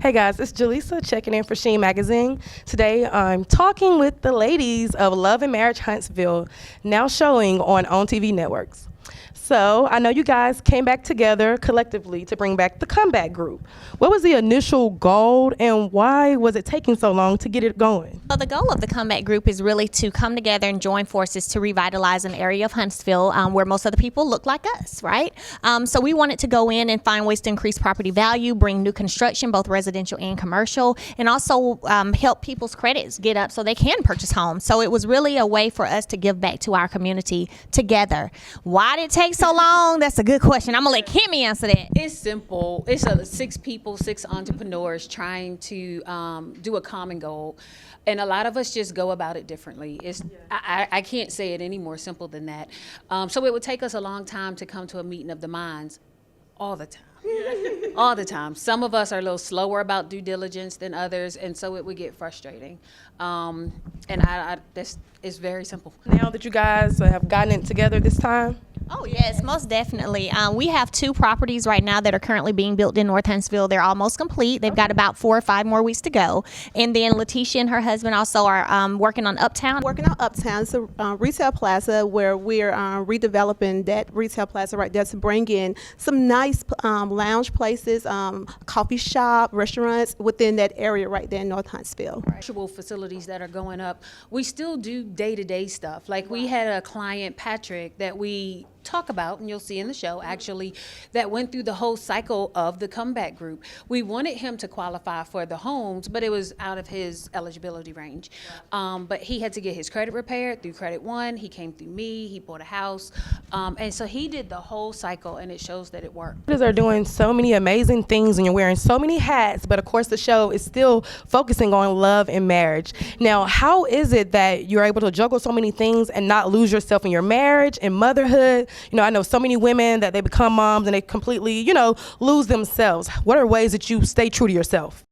Hey guys, it's Jaleesa checking in for Sheen Magazine. Today I'm talking with the ladies of Love and Marriage Huntsville, now showing on OWN TV networks. So I know you guys came back together collectively to bring back the comeback group. What was the initial goal and why was it taking so long to get it going? Well, the goal of the comeback group is really to come together and join forces to revitalize an area of Huntsville where most of the people look like us, right? So we wanted to go in and find ways to increase property value, bring new construction, both residential and commercial, and also help people's credits get up so they can purchase homes. So it was really a way for us to give back to our community together. Why did it take so long? That's a good question. I'm gonna let Kimmi answer that. It's simple. It's six people, six entrepreneurs trying to do a common goal, and a lot of us just go about it differently. I can't say it any more simple than that. So it would take us a long time to come to a meeting of the minds all the time. All the time. Some of us are a little slower about due diligence than others, and so it would get frustrating. It's very simple. Now that you guys have gotten it together this time? Oh yes, most definitely. We have 2 properties right now that are currently being built in North Huntsville. They're almost complete. They've got about 4 or 5 more weeks to go. And then LaTisha and her husband also are working on Uptown. It's a retail plaza where we're redeveloping that retail plaza right there to bring in some nice lounge places, coffee shop, restaurants within that area right there in North Huntsville. Actual facilities that are going up. We still do day-to-day stuff. Like we had a client, Patrick, that we talk about, and you'll see in the show actually, that went through the whole cycle of the comeback group. We wanted him to qualify for the homes, but it was out of his eligibility range. But he had to get his credit repaired through Credit One. He came through me. He bought a house, and so he did the whole cycle, and it shows that it worked. You guys are doing so many amazing things and you're wearing so many hats, but of course the show is still focusing on love and marriage. Now, how is it that you're able to juggle so many things and not lose yourself in your marriage and motherhood? You know, I know so many women that they become moms and they completely, lose themselves. What are ways that you stay true to yourself?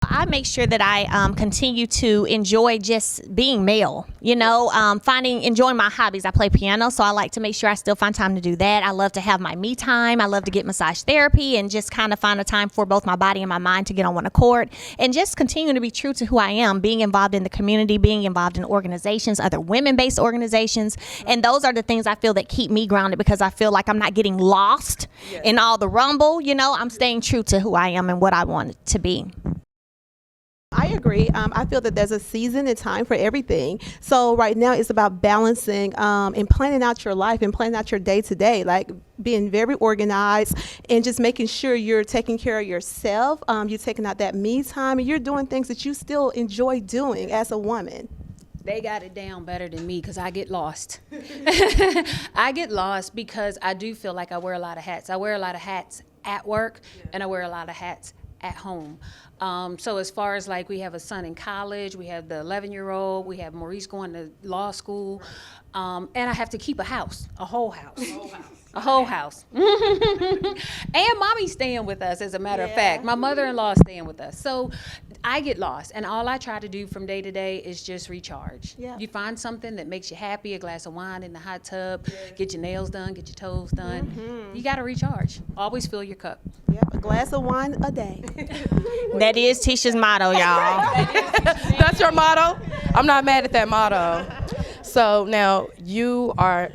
I make sure that I continue to enjoy just being male, enjoying my hobbies. I play piano, so I like to make sure I still find time to do that. I love to have my me time. I love to get massage therapy and just kind of find a time for both my body and my mind to get on one accord and just continue to be true to who I am, being involved in the community, being involved in organizations, other women-based organizations. And those are the things I feel that keep me grounded because I feel like I'm not getting lost in all the rumble. I'm staying true to who I am and what I want it to be. I agree. I feel that there's a season and time for everything. So right now it's about balancing and planning out your life and planning out your day to day, like being very organized and just making sure you're taking care of yourself. You're taking out that me time and you're doing things that you still enjoy doing as a woman. They got it down better than me because I get lost. I get lost because I do feel like I wear a lot of hats. I wear a lot of hats at work and I wear a lot of hats at home. So as far as like we have a son in college, we have the 11-year-old, we have Maurice going to law school, and I have to keep a house, a whole house. A whole house. And mommy's staying with us, as a matter of fact. My mother-in-law is staying with us. So I get lost, and all I try to do from day to day is just recharge. You find something that makes you happy, a glass of wine in the hot tub, get your nails done, get your toes done. You got to recharge. Always fill your cup. A glass of wine a day. That is Tisha's motto, y'all. That's your motto? I'm not mad at that motto. So now you are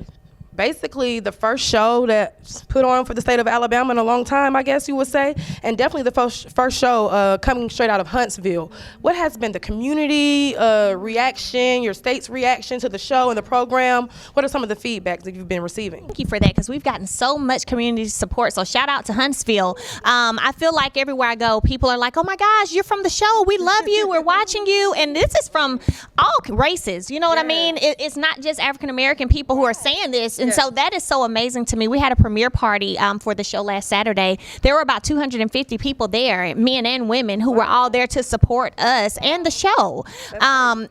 basically the first show that's put on for the state of Alabama in a long time, I guess you would say, and definitely the first show coming straight out of Huntsville. What has been the community reaction, your state's reaction to the show and the program? What are some of the feedbacks that you've been receiving? Thank you for that, because we've gotten so much community support, so shout out to Huntsville. I feel like everywhere I go, people are like, oh my gosh, you're from the show, we love you, we're watching you, and this is from all races, you know what I mean? It's not just African American people who are saying this, and so that is so amazing to me. We had a premiere party for the show last Saturday. There were about 250 people there, men and women, who were all there to support us and the show. And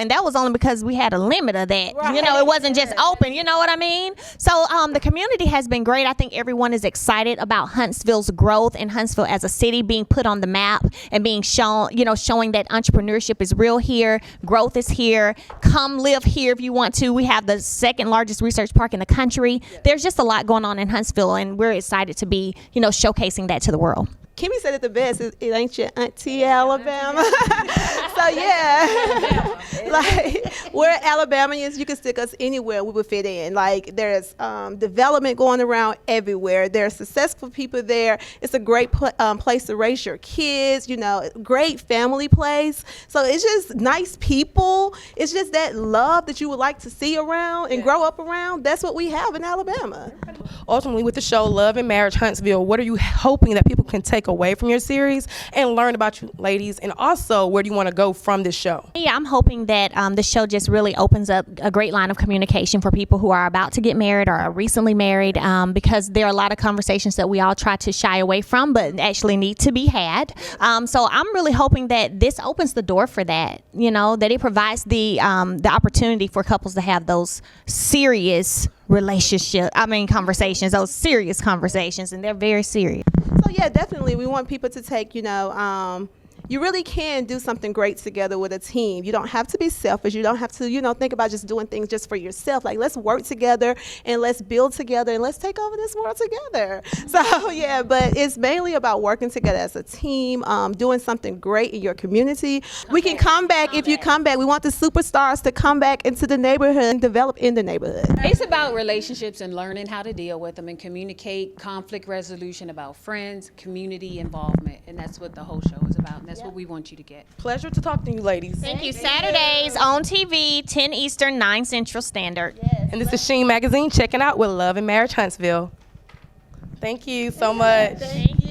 that was only because we had a limit of that. It wasn't just open, you know what I mean? So the community has been great. I think everyone is excited about Huntsville's growth and Huntsville as a city being put on the map and being shown, showing that entrepreneurship is real here, growth is here. Come live here if you want to. We have the second largest research park in the country. There's just a lot going on in Huntsville, and we're excited to be, showcasing that to the world. Kimmi said it the best. It ain't your auntie Alabama. So yeah, like we're Alabamians. You can stick us anywhere, we would fit in. Like there's development going around everywhere. There's successful people there. It's a great place to raise your kids. You know, great family place. So it's just nice people. It's just that love that you would like to see around and grow up around. That's what we have in Alabama. Ultimately, with the show Love and Marriage Huntsville, what are you hoping that people can take away from your series and learn about you ladies? And also, where do you want to go from this show? Yeah, I'm hoping that the show just really opens up a great line of communication for people who are about to get married or are recently married, because there are a lot of conversations that we all try to shy away from but actually need to be had. So I'm really hoping that this opens the door for that, you know, that it provides the opportunity for couples to have those serious conversations, those serious conversations, and they're very serious. So yeah, definitely we want people to take, you know, you really can do something great together with a team. You don't have to be selfish. You don't have to, you know, think about just doing things just for yourself. Like, let's work together and let's build together and let's take over this world together. So yeah, but it's mainly about working together as a team, doing something great in your community. We can come back if you come back. We want the superstars to come back into the neighborhood and develop in the neighborhood. It's about relationships and learning how to deal with them and communicate, conflict resolution, about friends, community involvement, and that's what the whole show is about. And that's what we want you to get. Pleasure to talk to you ladies. Thank you. Saturdays on TV, 10 Eastern, 9 Central Standard. Yes. And this is Sheen Magazine checking out with Love and Marriage Huntsville. Thank you so much. Thank you.